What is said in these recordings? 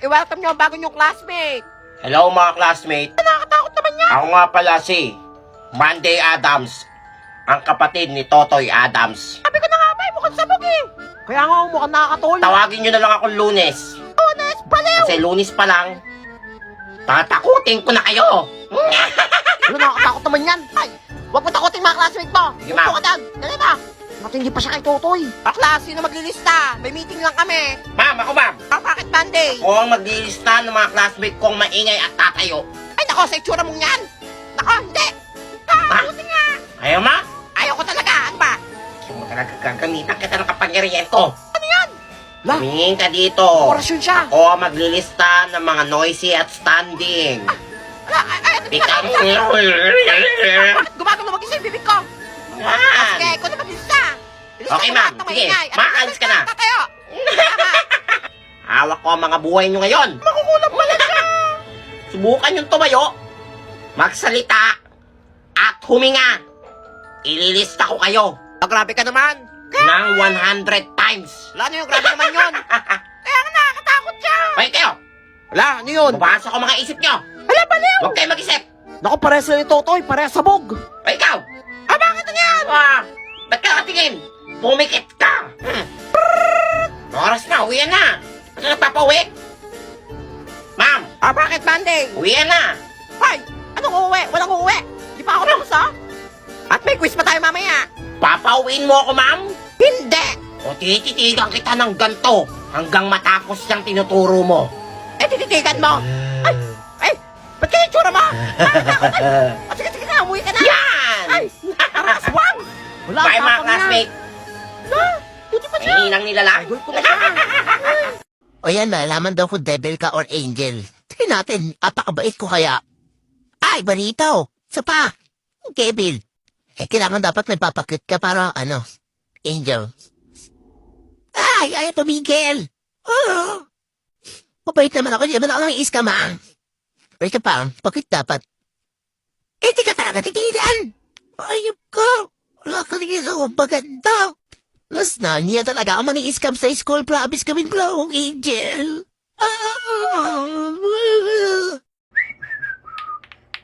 i-welcome nyo ang bago nyong classmate. Hello mga classmate. Nakakatakot naman yan. Ako nga pala si Monday Adams, ang kapatid ni Totoy Adams. Sabi ko na nga ba, mukhang sabog eh. Kaya nga mukhang nakakatol. Tawagin nyo na lang akong Lunes. Lunes, baliw. Kasi Lunes pa lang, tatakutin ko na kayo. Ano, nakakatakot naman yan. Ay, huwag mo takutin mga classmate mo. Sige, ma'am. Upo ka dyan. Dali na. Bakit hindi pa siya kay Totoy? Bakla, sino maglilista? May meeting lang kami. Ma'am, ako ma'am. Bakit Monday? Ako ang maglilista ng mga classmate kong maingay at tatayo. Ay, nako, sa itsura mong yan. Nako, hindi. Buti nga. Ayaw ma? Ayaw ko talaga. Ano ba? Ayaw mo talaga gagamitan kita ng kapangyarihan ko. Ano yan? La, Tumingin ka dito. orasyon siya. Ako ang maglilista ng mga noisy at standing. Ala, ay, Bigyan mo. bakit gumagano mag-isa yung bibig ko? Yan. Sige, ikaw na maglilista. Bilista Okay, mo ma'am. lahat ng Sige, maingay. At maalis ka na. Tatayo. Tama. Hawak ko ang mga buhay nyo ngayon. Makukulam pala siya. Subukan yung tumayo, magsalita, at huminga. Ililista ko kayo Grabe ka naman. ng 100 times. Wala, ano yung grabe naman yun? Kaya nga nakakatakot siya. Okay kayo, Wala, ano yun? mabasa ko mga isip nyo. Hala, baliw. Huwag kayo mag-isip. Naku, pares na ni Totoy. Pares sabog. O ikaw, Bakit na yan? ba't ka nakatingin? Pumikit ka. Oras na, uwian na. Ano nagpapauwi? Ma'am, Bakit Monday? uwian na. Hoy, anong uuwi? Walang uuwi. Di pa ako tapos, ha? At may quiz pa tayo mamaya. Papauwiin mo ako, ma'am? Hindi. O tititigan kita ng ganto hanggang matapos yung tinuturo mo. Tititigan mo. Ay, ba't kaya yung tsura mo? Nakakatakot, ay. Sige, sige na, umuwi ka na. Yan! Ay, nakakaswang. Wala, Bye mga tapang yan. classmate. Wala, buti pa siya. Ay, inang nilala. Idol ko na siya. O yan, malalaman daw kung devil ka or angel. Tingnan natin, apakabait ko kaya. Ay, barito. Isa pa. Devil. Kailangan dapat may papakit ka para, angel. Ay, ayaw tumigil. Oh. Mabait naman ako, di naman ako nang iskama. Pero ito pa, bakit dapat? Di ka talaga titigilan. Ayop ko. Wala ka rin ako maganda. Mas na, niya talaga ang mani-scam sa school. Promise kami blowing angel.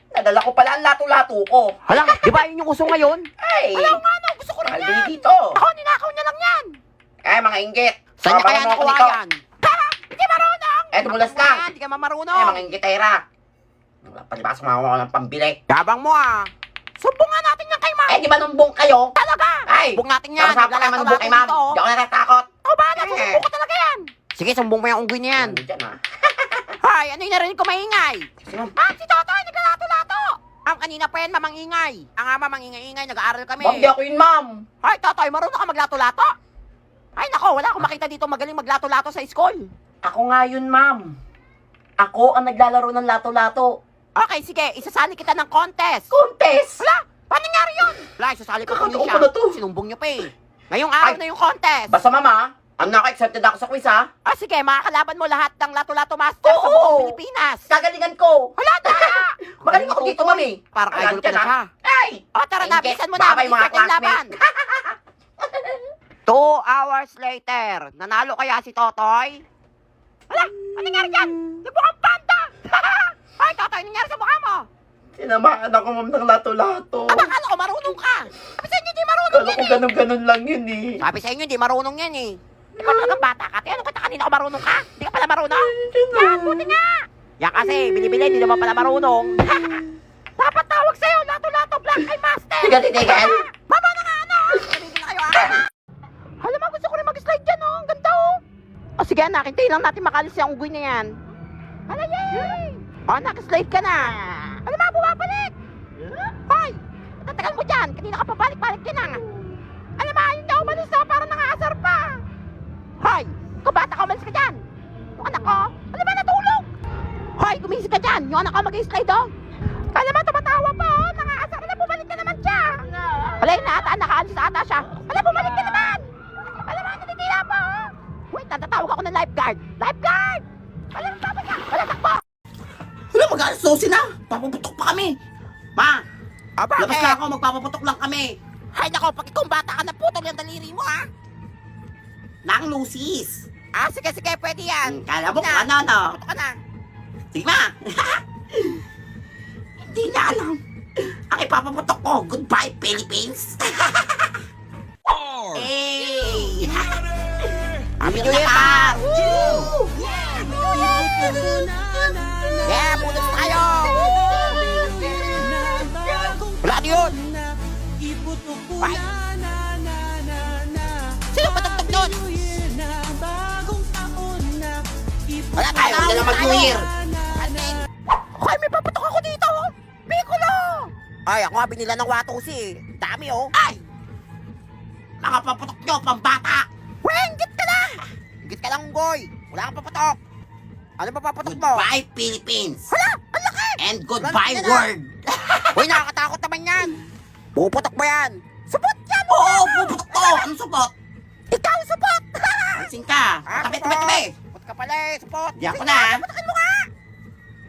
Nadala ko pala ang lato-lato ko. Hala, di ba yun yung uso ngayon? Ay! Hala, nga no, gusto ko rin Mahal yan. din dito. Ako, ninakaw niya lang yan. Ay, mga inggit. Saan niya kaya Babaran mo ako nakuha nito. yan? Hindi marunong. Eh, tumulas ka. Hindi ka Ay, mamarunong. mga inggitera. Palibas mga ng pambili. Yabang mo ah. Sumbong nga natin yan kay ma'am. Eh, di ba numbong kayo? Talaga. Ay! Sumbong natin yan. Sama-sama kayo manumbong kay ma'am. Dito. Di ako natatakot. Oh, bahala. Eh. Sumbong ko talaga yan. Sige, sumbong mo yung unggoy na yan. Ano dyan, ha? Hay, ano yung narinig ko maingay? Si ma'am. Si Totoy, naglalato-lato. Ang kanina pa yan, mamang-ingay. Ang ama, mamang-ingay-ingay, nag-aaral kami. Ma'am, di ako yun, ma'am. Hay, Totoy, marunong ka maglato-lato? Ay, nako, wala akong makita dito magaling maglato-lato sa school. Ako nga yun, ma'am. Ako ang naglalaro ng lato-lato. Okay, sige, isasali kita ng contest. Contest! Wala, paano nangyari yun? Wala, isasali ko kung Kakataon siya. ko na to. Sinumbong niyo pa eh. Ngayong araw Ay. na yung contest. Basta, mama, ang naka-accepted ako sa quiz, ha? Sige, makakalaban mo lahat ng lato-lato master sa Oo. buong Pilipinas. Kagalingan ko. Wala, tara! Magaling ako dito, mami. Parang idol ko na siya. Ay! O, tara na, Inggit. bilisan mo na. Baka yung mga Mag-start yung laban. classmate. 2 hours later, nanalo kaya si Totoy? Wala, ano nangyari dyan? Nagbukang panda! Ay, Totoy, nangyari sa mukha mo? Sinamaan ako, ma'am, ng lato-lato. Akala ko marunong ka. Sabi sa inyo, di marunong Kala ko yan eh. ganun-ganun lang yun, eh. Sabi sa inyo, di marunong yan eh. Ikaw talagang bata ka. Ano kita kanina ko marunong ka? Di ka pala marunong? Yan, buti nga. Yan kasi, binibili, di naman pala marunong. Dapat tawag sa'yo, lato-lato, black eye master. Tiga, titigan. Baba na nga, ano? Sabihin na kayo, Alam mo, gusto ko rin mag-slide dyan, oh. Ang ganda, oh. O sige, anak, hintayin lang natin makalis yung unggoy na yan. Hala, yay! O, nakaslide ka na. Alam mo, bumabalik. Hoy, tatagal mo dyan. Kanina ka pabalik-balik din, ah. Alam mo, yun daw umalis, oh. Parang nangaasar pa. Hoy, kung bata ka, umalis ka dyan. Yung anak ko, alam mo, natulog. Hoy, gumising ka dyan. Yung anak ko mag-slide, oh. Alam mo, tumatawa pa, oh. Nangaasar. Alam, bumalik ka naman siya. Wala yun na ata, nakaalis ata siya. Alam, bumalik ka naman. Alam mo, natitila pa, oh. Wait, natatawag ako ng lifeguard. Lifeguard! Alam mo, tapos ka. Wala, takbo. Wala, mag-aasosin na. Papaputok pa kami. Ma, Bakit? labas na ako. Magpapaputok lang kami. Hay nako, pag ikaw bata ka na putol yung daliri mo, ha? Nang lusis. Sige, pwede yan. Kala mo Na. kung ano, no? Puto ka na. Sige ma! Hindi na alam. Ang ipapaputok ko, goodbye Philippines! Hey! Happy New Year, pa! Yeah, putos tayo! Wala na yun! Ay! Sino patugtog nun? Wala tayo! Ayaw nila mag-New Year! Ay, may paputok ako dito! Piccolo! Ay, ako nga binila ng Watusi. Dami, oh. Ay! Mga paputok nyo, pambata! Weng, git ka lang! Git ka lang, Unggoy. Wala kang paputok. Ano pa paputok mo? Goodbye Philippines! Hala, ang laki! And goodbye Laki na. world! Uy, nakakatakot naman yan. Puputok mo yan. Supot yan! Oo, puputok ko! Anong supot? Ikaw, supot! Pansin ka! Tabi! Supot ka pala eh, supot. Di ako Sige, na, ah. Puputokin mo nga!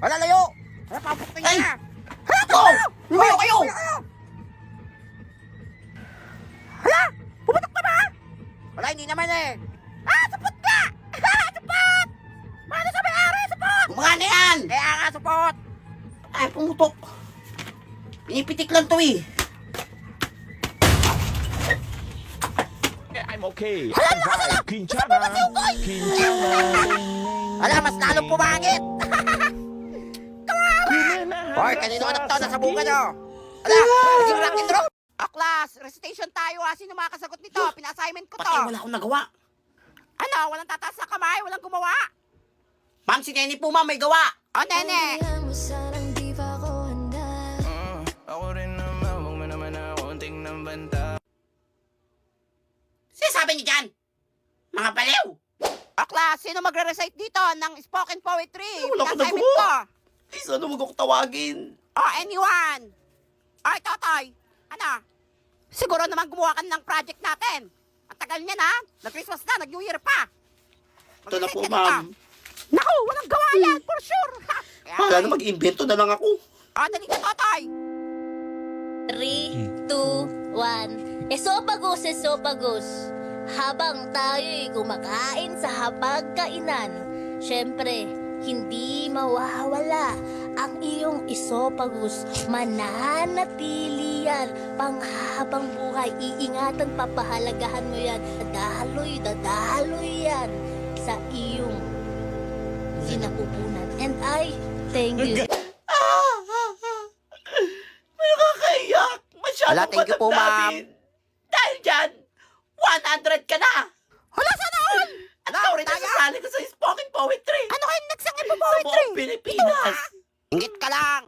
Wala, layo! Wala, paputokin Ay! niya. Hala, Go! Lumayo kayo! Hala, puputok ka ba? Wala, hindi naman eh. Supot ka! Supot! Mano sa may-ari, supot! Kumanga na yan! Kaya nga, supot! Ay, pumutok. Pinipitik lang to eh. I'm okay. Alright, Quintana. Hala, mas lalong pumangit! Hoy, kanino anak to? Nasa bunga nyo! Hala, naging rock and roll! Class, recitation tayo ha. Sino makakasagot nito? Pina-assignment ko to. Patay, wala akong nagawa. Ano, walang tataas sa kamay, walang gumawa. Ma'am, si Nene po ma'am, may gawa. O, nene! Ako rin naman, huwag mo naman na konting ng banta. Sinasabi niyo dyan? Mga baliw! O, class, sino magre-recite dito ng spoken poetry? Wala ko Pina-assignment nagawa. ko. Eh, saan mo ko tawagin? O, anyone? Oy, Totoy! Ano? Siguro naman gumawa ka ng project natin. Ang tagal niya na. Nag-Christmas na, nag-New Year pa. Ito na po, Mag-recite ka dito. ma'am. Naku, walang gawa yan, for sure. Kaya, Wala na mag-invento na lang ako. O, dali ka, Totoy. 3, 2, 1. Esophagus. Habang tayo'y kumakain sa hapagkainan, syempre, hindi mawawala ang iyong esophagus. Mananatili yan panghabang buhay. Iingatan, papahalagahan mo yan. Dadaloy yan sa iyong sinapupunan. And I thank you. Nakakaiyak. Masyadong Wala, thank you po, madamdamin. Dahil dyan, 100 ka na. Hala, sana all! At ikaw rin Daya. nasasali ko sa spoken poetry. Ano kayo nagsangin po Sa poetry? buong Pilipinas. Ingit ka lang.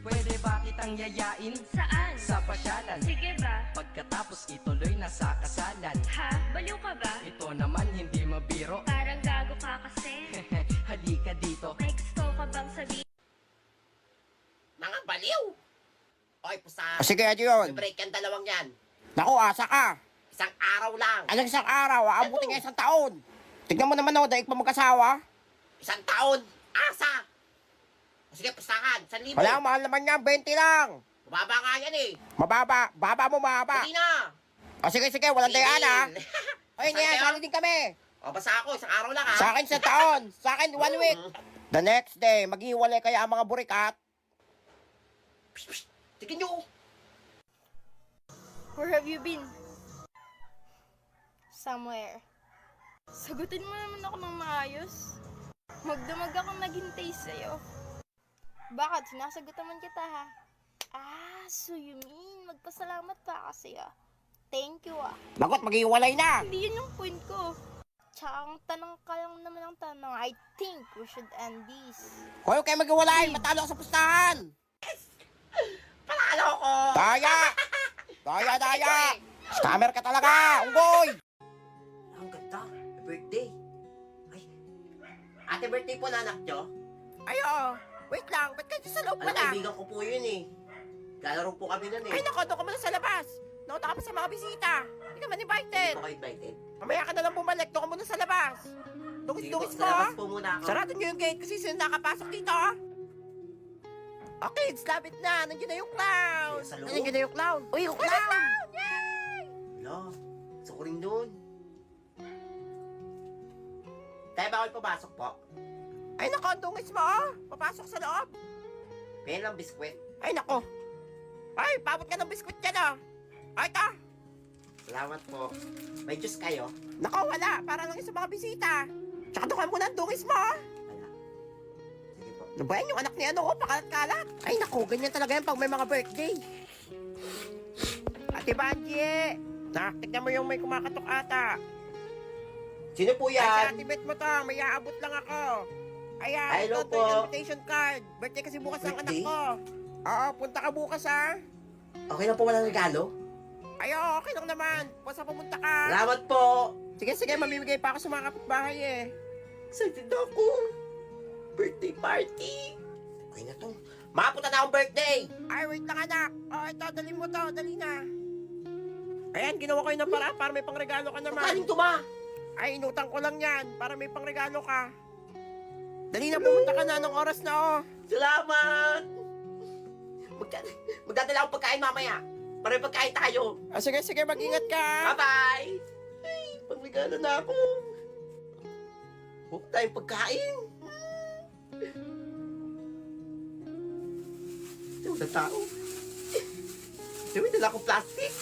Pwede ba kitang yayain? Saan? Sa pasyalan. Sige ba? Pagkatapos ituloy na sa kasalan. Ha? Baliw ka ba? Ito naman hindi mabiro. Parang gago ka kasi. Halika dito. May gusto ka bang sabihin? Mga baliw. Oy, pusa. Sige, ano yun? Break ang dalawang yan. Naku, asa ka. Isang araw lang. Anong isang araw? Aabutin nga isang taon. Tignan mo naman ako, daig pa magkasawa. Isang taon. Asa. Sige, pustahan. 1,000. Wala, mahal naman yan, 20 lang. Mababa nga yan eh. Mababa, baba mo mababa. Hindi na. Sige, walang dayaan ha. Ay, Saan ngayon, kayo? sali din kami. O, basta ako. Isang araw lang ha. Sa akin sa taon, sa akin 1 week. The next day, maghiwalay kaya ang mga burikat. Sige nyo. Where have you been? Somewhere. Sagutin mo naman ako ng maayos. Magdamag akong naghintay sa'yo. Bakit? Sinasagot naman kita ha? So you mean magpasalamat pa kasi Thank you Bagot, maghiwalay na. Hindi yun yung point ko. Tsaka ang tanong ka lang naman ang tanong. I think we should end this. Kung kayo maghiwalay, matalo ka sa pustahan. Panalo ko. Daya! Scammer ka talaga, unggoy! Ang ganda. Birthday. Ay. Ate, birthday po na anak nyo? Ayo, wait lang, ba't kayo sa loob Alam, kaibigan ko po yun eh. Lalaro po kami nun eh. Ay nako, doon ka muna sa labas. Naunta ka pa sa mga bisita. Hindi ka man invited. Hindi po kayo invited. Mamaya ka na lang bumalik, doon ka muna sa labas. Sige Dungis-dungis po, ko sa ha. labas po muna ako. Sarado niyo yung gate kasi sino nakapasok dito ha. Okay, it's labit na. Nandiyan na yung clown. Sa loob? Nandiyan na yung clown. Uy, yung clown! Hello. Ako rin doon. Tayo bawal pumasok po. Ay, nako, ang dungis mo, oh. Papasok sa loob. Pingin lang biskwit. Ay, nako. Ay, pabot ka ng biskuit dyan, oh. Ay, ito. Salamat po. May juice kayo? Nako, wala. Para lang yung sa mga bisita. Tsaka dukan mo na ang dungis mo, oh. Wala. Sige po. Ano ba yan? Yung anak ni ano, oh, pakalat-kalat. Ay, nako, ganyan talaga yan pag may mga birthday. Ate Banji, tignan mo yung may kumakatok ata. Sino po Ay, si yan? Ate Bet mo to, may aabot lang ako. Ayan, Hello ito po. yung invitation card. Birthday kasi bukas ang anak Birthday? ko. Oo, punta ka bukas ha. Okay lang po, walang regalo? Ay, oo, okay lang naman. Basta pumunta ka. Salamat po. Sige, sige, mamimigay pa ako sa mga kapitbahay eh. Excited ako. Birthday party. Okay na to. Makapunta na akong birthday. Ay, wait lang anak. Oh, ito, dali mo to, dali na. Ayan, ginawa ko yun ng paraan para may pangregalo ka naman. Kaling tuma. Ay, inutang ko lang yan para may pangregalo ka. Dali na, pumunta ka na ng oras na oh. Salamat. Magdadala akong pagkain mamaya. Para may pagkain tayo. Ah, sige, sige, mag-ingat ka. Bye-bye. Ay, pangregalo na ako. Huwag tayong pagkain. Ito na tao. Ito may dala akong plastic.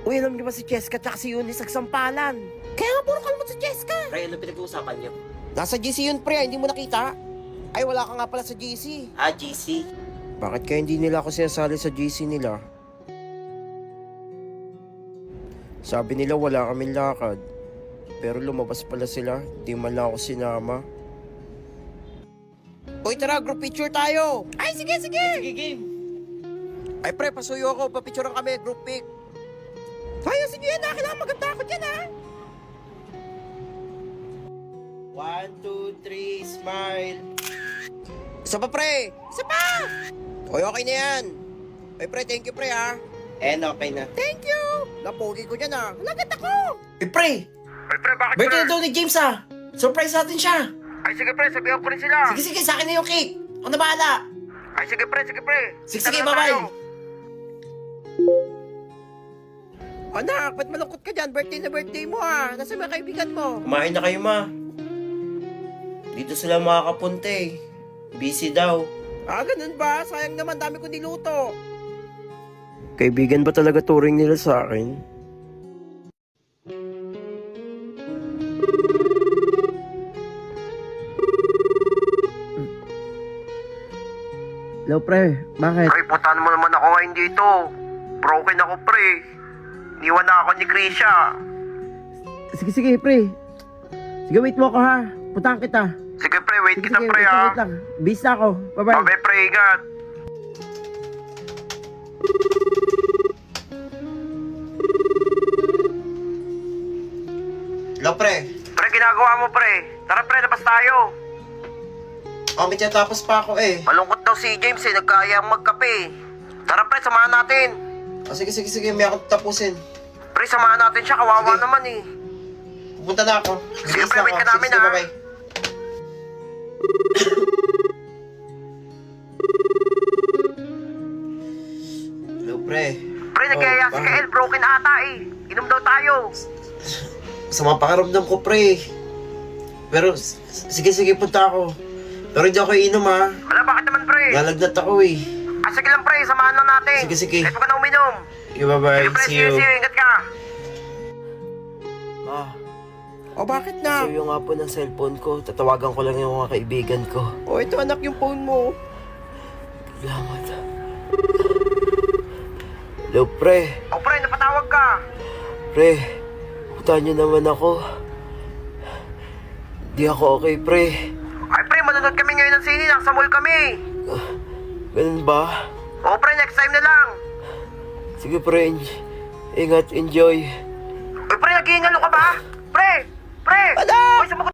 Uy, alam niyo ba si Cheska at si Eunice nagsampalan? Kaya nga puro kalmot si Cheska. Pre, ano pinag-uusapan niyo? Nasa GC yun, pre. Hindi mo nakita? Ay, wala ka nga pala sa GC. Ah, GC. Bakit kaya hindi nila ako sinasali sa GC nila? Sabi nila wala kaming lakad. Pero lumabas pala sila. Di man lang ako sinama. Uy, tara, group picture tayo! Ay, sige, sige! Sige, game. Ay, pre, pasuyo ako. Papicturean kami, group pic. Tayo, sige yan, kailangan maganda ako dyan, ha? 1, 2, 3, smile. Isa pa, pre! Isa pa! Uy, okay na yan. Ay, pre, thank you, pre, ha? Okay na. Thank you! Napogi ko dyan, ha? Naganda ko! Pre! Ay, pre, bakit, Birthday na daw ni James, Surprise natin siya. Ay, sige, pre, sabihan ko rin sila. Sige, sa akin na yung cake. Ako na bahala. Ay, sige, pre, sige, pre. Sige, bye-bye. Anak, ba't malungkot ka dyan? Birthday na birthday mo, ha? Nasa mga kaibigan mo? Kumain na kayo, ma. Dito sila makakapunta eh. Busy daw. Ah, ganun ba? Sayang naman, dami ko niluto. Kaibigan ba talaga turing nila sa akin? Hello, pre. Bakit? Pre, puntahan mo naman ako ngayon dito. Broken ako, pre. Iniwan na ako ni Krisha. Sige, sige, pre. Sige, wait mo ako, ha? Puntahan kita. Sige, pre, wait kita, pre, wait ha. lang. Bis na ako. Bye-bye. Bye, pre, ingat. Hello, pre. Pre, ginagawa mo, pre. Tara, pre, labas tayo. May tapos pa ako eh. Malungkot daw si James, eh. Nagkayang magkape. Tara, pre, samahan natin. Sige. May ako tapusin. Pre, samahan natin siya. Kawawa Sige. naman, eh. Pupunta na ako. Sige, Bilis pre, na wait ako. ka namin, Sige, ha. bye-bye. Hello, pre. Pre, nagkaya si bakit? Kael. Broken ata, eh. Inom daw tayo. Sama pakaramdam ko, pre. Pero, sige, punta ako. Pero hindi ako iinom, ha. Wala, bakit naman, pre? Lalagnat ako, eh. Ah, sige lang, pre. Samahan lang natin. Sige. Kahit huwag ka na uminom. Okay, bye-bye. Sige, pre, See you. see you. Ingat ka. O, bakit na? Yung nga po ng cellphone ko. Tatawagan ko lang yung mga kaibigan ko. O, ito, anak, yung phone mo. Salamat. Hello, pre. O, pre, napatawag ka. Pre, puntahan niyo naman ako. Di ako okay, pre. Ay, pre, manonood kami ngayon ng sine. Nasa mall kami. Ganun ba? O, pre, next time na lang. Sige, pre. Ingat, enjoy. Uy, pre, nag-iingalo ka ba? Pre! Ano? Uy, sumagot